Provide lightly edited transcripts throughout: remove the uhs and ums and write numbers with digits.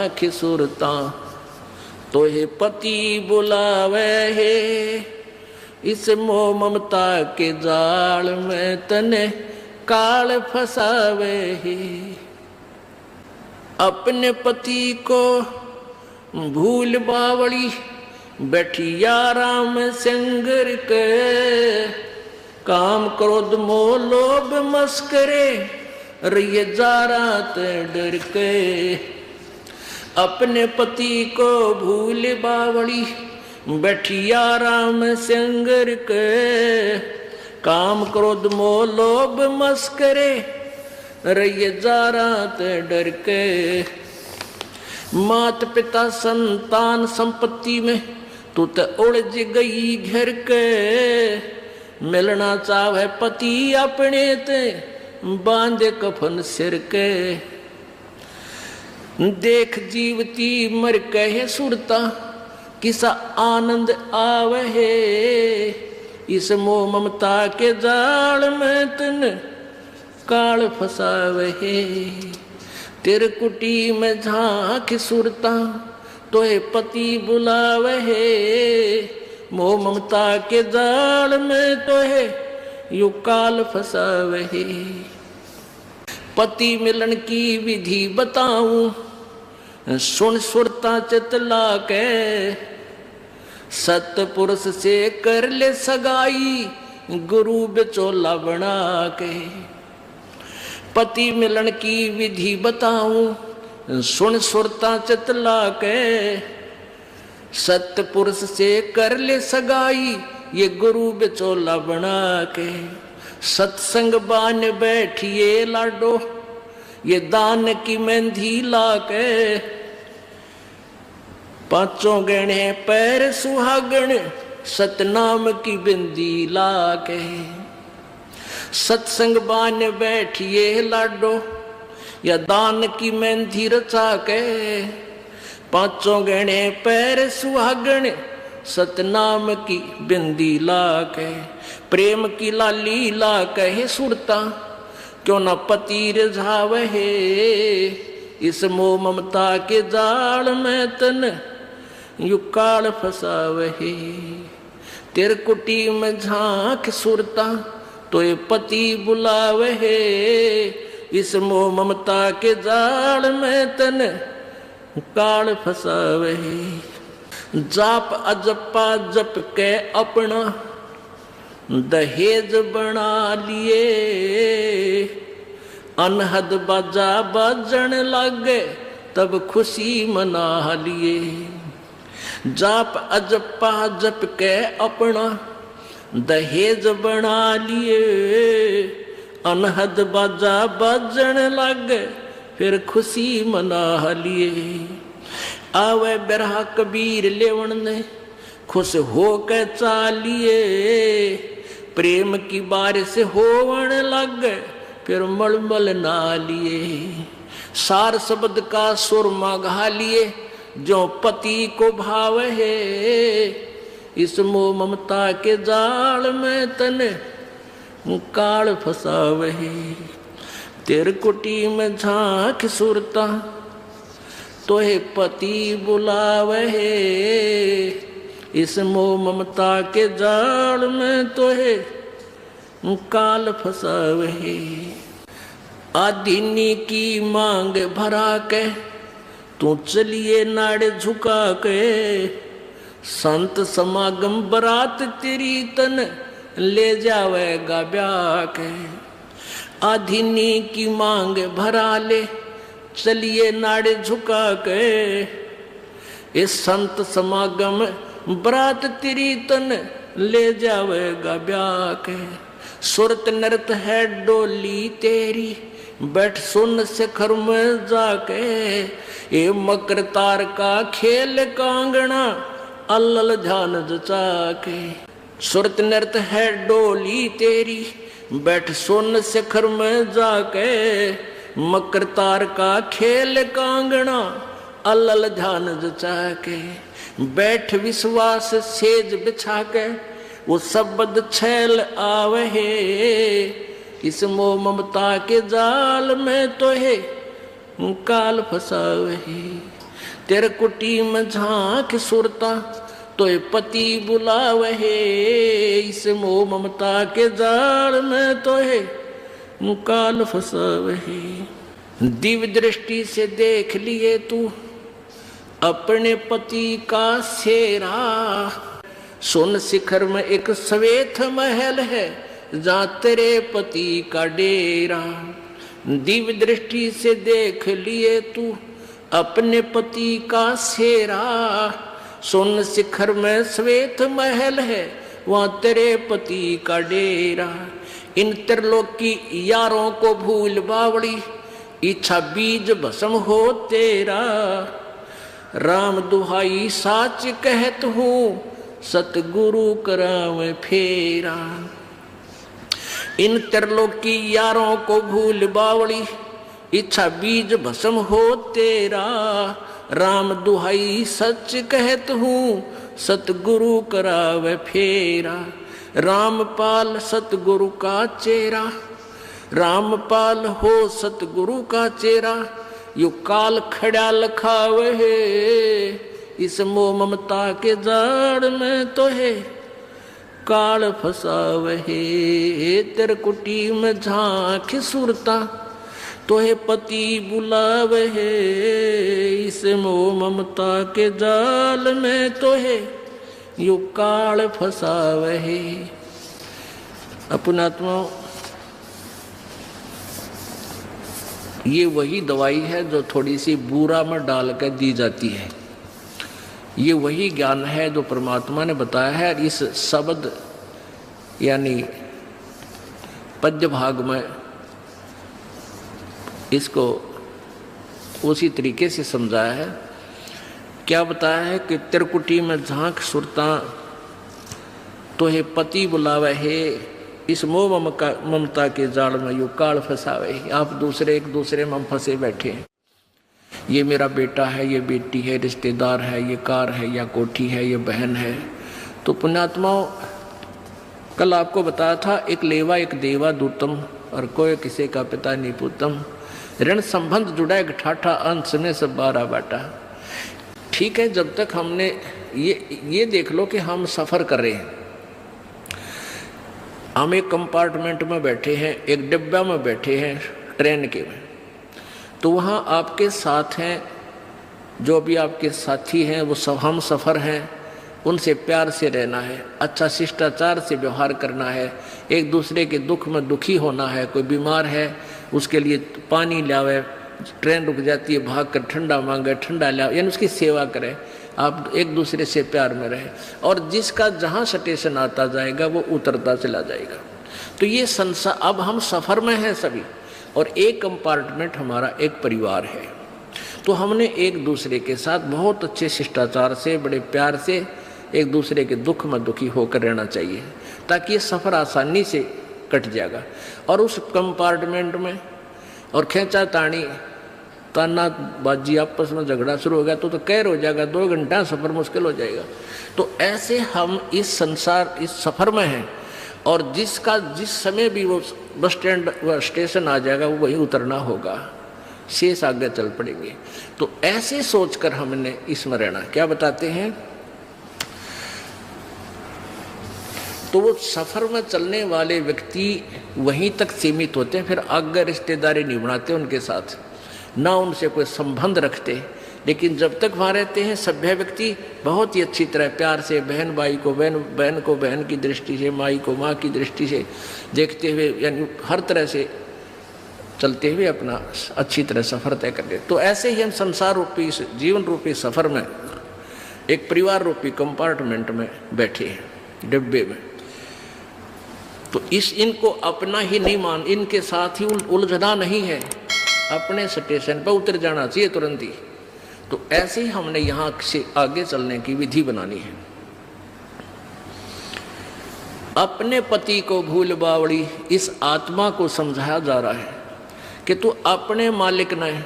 झांक सुरता, तोहे पति बुलावे है। इस मोह ममता के जाल में तने काल फसावे है। अपने पति को भूल बावली, बैठी आराम संगर के। काम क्रोध मोह लोभ मस्करे, रहिए जारात डर के। अपने पति को भूल बावली, बैठी आराम संगर के। काम क्रोध मोह लोभ मस्करे, रहिए जारात डर के। मात पिता संतान संपत्ति में तू तो उलझ गई घर के। मिलना चाहे पति अपने ते, बांधे कफन सिर के। देख जीवती मर कहे सुरता, किसा आनंद आवे है। इस मोह ममता के जाल में तन काल फसावे है। तेरे कुटी में झांक सुरता, तोहे पति बुलावे है। मोह ममता के जाल में तोहे यू काल फसावे है। पति मिलन की विधि बताऊं, सुन सुरता चितला के। सतपुरुष से कर ले सगाई, गुरु बिचौला बना के। पति मिलन की विधि बताऊं, सुन सुरता चितला के। सतपुरुष से कर ले सगाई, ये गुरु बिचौला बना के। सत्संग बान बैठिए लाडो, ये दान की मेहंदी ला के। पांचों गहने पैर सुहागण, सतनाम की बिंदी ला के। सत्संग बान बैठिए लाडो, या दान की मेहंदी रचा के। पांचों गहने पैर सुहागण, सतनाम की बिंदी ला के। प्रेम की लाली ला कहे सुरता, क्यों न पति रिझावे है। इस मोह ममता के जाल में तन यू काल फसावे है। तेरे कुटी में झांक सुरता, तो ये पति बुलावे है। इस मोह ममता के जाल में तन काल फसावे है। जाप अजपा जप के अपना, दहेज बना लिए। अनहद बाजा बाजन लागे, तब खुशी मना लिए। जाप अजपा जप के अपना, दहेज बना लिए। अनहद बाजा बाजन लागे, फिर खुशी मना लिए। आवे बिरहा कबीर लेवन ने, खुश हो के चालिए। प्रेम की बारिश होवन लग, फिर मलमल ना लिए। सार शब्द का सुरमा घा लिए, जो पति को भाव है। इस मोह ममता के जाल में तने काल फसावे है। तेरे कुटी में झांक सुरता, तोहे पति बुलावे है। इस मोह ममता के जाल में तोहे काल फसावे है। आदीनी की मांग भरा के, तू चलिए नाड़े झुका के। संत समागम बरात तेरी तन, ले जावेगा ब्याह के। आधीनी की मांग भरा ले, चलिए नाड़े झुका के। इस संत समागम बरात तेरी तन, ले जावेगा ब्याह के। सुरत नृत है डोली तेरी, बैठ सुन शिखर में जाके। ये मकर तार का खेल कांगना, अल्लल ध्यान जचा के। सुरत नृत है डोली तेरी, बैठ सुन शिखर में जाके। मकर तार का खेल कांगना, अल्लल ध्यान जचा के। बैठ विश्वास सेज बिछा के, वो शब्द छैल आवे है। इस मोह ममता के जाल में तो है काल फसावे है। तेरे कुटी में झांक सुरता तो पति बुलावहे, इस मोह ममता के जाल में तो है मुकाल फसावहे। दिव्य दृष्टि से देख लिए तू अपने पति का सेरा, सुन शिखर में एक श्वेत महल है जहाँ तेरे पति का डेरा। दिव्य दृष्टि से देख लिए तू अपने पति का सेरा, सुन शिखर में श्वेत महल है वहाँ तेरे पति का डेरा। इन त्रिलोकी यारों को भूल बावड़ी, इच्छा बीज भस्म हो तेरा। राम दुहाई साच कहत हूँ, सतगुरु करावे फेरा। इन त्रिलोकी यारों को भूल बावड़ी, इच्छा बीज भस्म हो तेरा। राम दुहाई सच कहत हूँ, सतगुरु करावे फेरा। रामपाल सतगुरु का चेरा, रामपाल हो सतगुरु का चेरा। यू काल खड़ा लखावे है, इस मोह ममता के जाड़ में तो है काल फसावे है। तेरे कुटी में झांक सुरता तो है पति बुलावे है, इस मोह ममता के जाल में तो है यू काल फसावे है। अपनात्मा, ये वही दवाई है जो थोड़ी सी बूरा में डाल कर दी जाती है। ये वही ज्ञान है जो परमात्मा ने बताया है। इस शब्द यानी पद्य भाग में इसको उसी तरीके से समझाया है। क्या बताया है कि त्रिकुटी में झांक सुरता तो है पति बुलावे है, इस मोह ममता के जाल में यू काल फंसावे। आप दूसरे एक दूसरे में फंसे बैठे हैं। ये मेरा बेटा है, ये बेटी है, रिश्तेदार है, ये कार है या कोठी है, ये बहन है। तो पुण्यात्माओं, कल आपको बताया था एक लेवा एक देवा दूतम, और कोई किसी का पिता नहीं पूतम। ऋण संबंध जुड़ा एक ठाठा, अंश में सब 12 बाटा। ठीक है, जब तक हमने ये देख लो कि हम सफ़र कर रहे हैं, हम एक कंपार्टमेंट में बैठे हैं, एक डिब्बा में बैठे हैं ट्रेन के में, तो वहाँ आपके साथ हैं जो भी आपके साथी हैं, वो सब हम सफ़र हैं। उनसे प्यार से रहना है, अच्छा शिष्टाचार से व्यवहार करना है, एक दूसरे के दुख में दुखी होना है। कोई बीमार है उसके लिए पानी लावे, ट्रेन रुक जाती है भाग कर ठंडा मांगे, ठंडा लावे, यानी उसकी सेवा करें। आप एक दूसरे से प्यार में रहें, और जिसका जहाँ स्टेशन आता जाएगा वो उतरता चला जाएगा। तो ये संसार, अब हम सफ़र में हैं सभी, और एक कंपार्टमेंट हमारा एक परिवार है। तो हमने एक दूसरे के साथ बहुत अच्छे शिष्टाचार से, बड़े प्यार से एक दूसरे के दुख में दुखी होकर रहना चाहिए, ताकि ये सफ़र आसानी से कट जाएगा। और उस कंपार्टमेंट में और खींचा तानी ताना बाजी आपस में झगड़ा शुरू हो गया तो कहर हो जाएगा, 2 घंटा सफ़र मुश्किल हो जाएगा। तो ऐसे हम इस संसार, इस सफ़र में हैं, और जिसका जिस समय भी वो बस स्टैंड व स्टेशन आ जाएगा वो वहीं उतरना होगा, शेष आगे चल पड़ेंगे। तो ऐसे सोचकर हमने इसमें रहना। क्या बताते हैं, तो वो सफ़र में चलने वाले व्यक्ति वहीं तक सीमित होते हैं, फिर आगे रिश्तेदारी नहीं बनाते उनके साथ, ना उनसे कोई संबंध रखते। लेकिन जब तक वहाँ रहते हैं सभ्य व्यक्ति बहुत ही अच्छी तरह प्यार से बहन भाई को बहन को बहन की दृष्टि से, माई को माँ की दृष्टि से देखते हुए, यानी हर तरह से चलते हुए अपना अच्छी तरह सफ़र तय कर ले। तो ऐसे ही हम संसार रूपी, जीवन रूपी सफ़र में एक परिवार रूपी कंपार्टमेंट में बैठे हैं, डिब्बे में। तो इनको अपना ही नहीं मान, इनके साथ ही उलझना नहीं है, अपने स्टेशन पर उतर जाना चाहिए तुरंत ही। तो ऐसे ही हमने यहाँ से आगे चलने की विधि बनानी है। अपने पति को भूल बावड़ी, इस आत्मा को समझाया जा रहा है कि तू अपने मालिक न,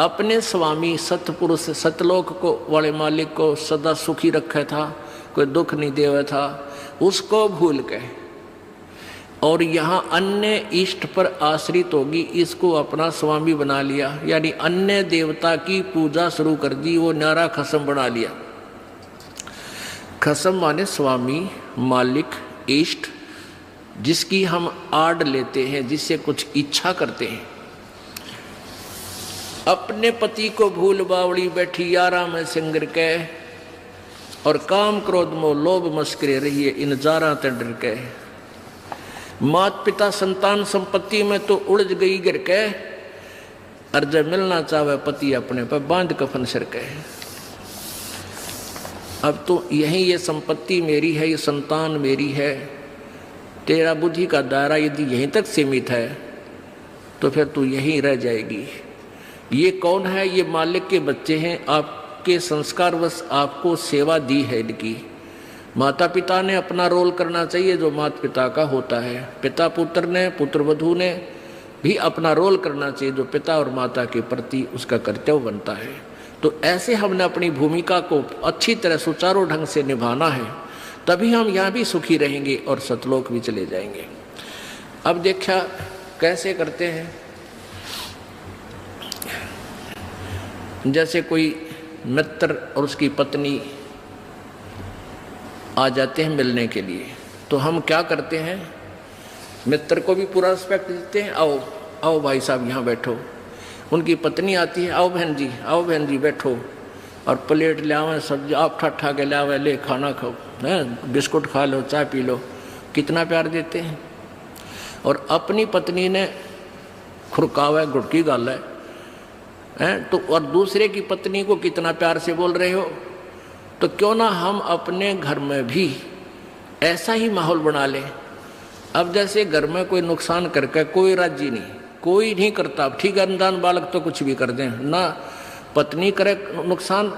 अपने स्वामी सतपुरुष सतलोक को वाले मालिक को सदा सुखी रखा था, कोई दुख नहीं देवा था, उसको भूल के और यहाँ अन्य इष्ट पर आश्रित होगी, इसको अपना स्वामी बना लिया, यानी अन्य देवता की पूजा शुरू कर दी, वो न्यारा खसम बना लिया। खसम माने स्वामी, मालिक, इष्ट, जिसकी हम आड़ लेते हैं, जिससे कुछ इच्छा करते हैं। अपने पति को भूल बावड़ी बैठी यारा में सिंगर के, और काम क्रोध मोह लोभ मस्करे रहिए इन जारा ते डर के। मात पिता संतान संपत्ति में तो उलझ गई गिर के, और जब मिलना चाहे पति अपने पर बांध कफन सिर के। अब तो यही ये संपत्ति मेरी है, ये संतान मेरी है, तेरा बुद्धि का दायरा यदि यहीं तक सीमित है तो फिर तू यहीं रह जाएगी। ये कौन है? ये मालिक के बच्चे हैं, आपके संस्कारवश आपको सेवा दी है इनकी। माता पिता ने अपना रोल करना चाहिए जो माता पिता का होता है, पिता पुत्र ने, पुत्र वधू ने भी अपना रोल करना चाहिए जो पिता और माता के प्रति उसका कर्तव्य बनता है। तो ऐसे हमने अपनी भूमिका को अच्छी तरह सुचारू ढंग से निभाना है, तभी हम यहाँ भी सुखी रहेंगे और सतलोक भी चले जाएंगे। अब देखा कैसे करते हैं, जैसे कोई मित्र और उसकी पत्नी आ जाते हैं मिलने के लिए, तो हम क्या करते हैं, मित्र को भी पूरा रिस्पेक्ट देते हैं, आओ आओ भाई साहब यहाँ बैठो। उनकी पत्नी आती है, आओ बहन जी बैठो, और प्लेट ले आवे, सब्जी आप ठा के ले आवे, ले खाना खाओ, है बिस्कुट खा लो, चाय पी लो, कितना प्यार देते हैं। और अपनी पत्नी ने खुरकावा गुड़की गाल है तो, और दूसरे की पत्नी को कितना प्यार से बोल रहे हो। तो क्यों ना हम अपने घर में भी ऐसा ही माहौल बना लें। अब जैसे घर में कोई नुकसान करके कोई राजी नहीं, कोई नहीं करता, ठीक है, अनजान बालक तो कुछ भी कर दें ना, पत्नी करे नुकसान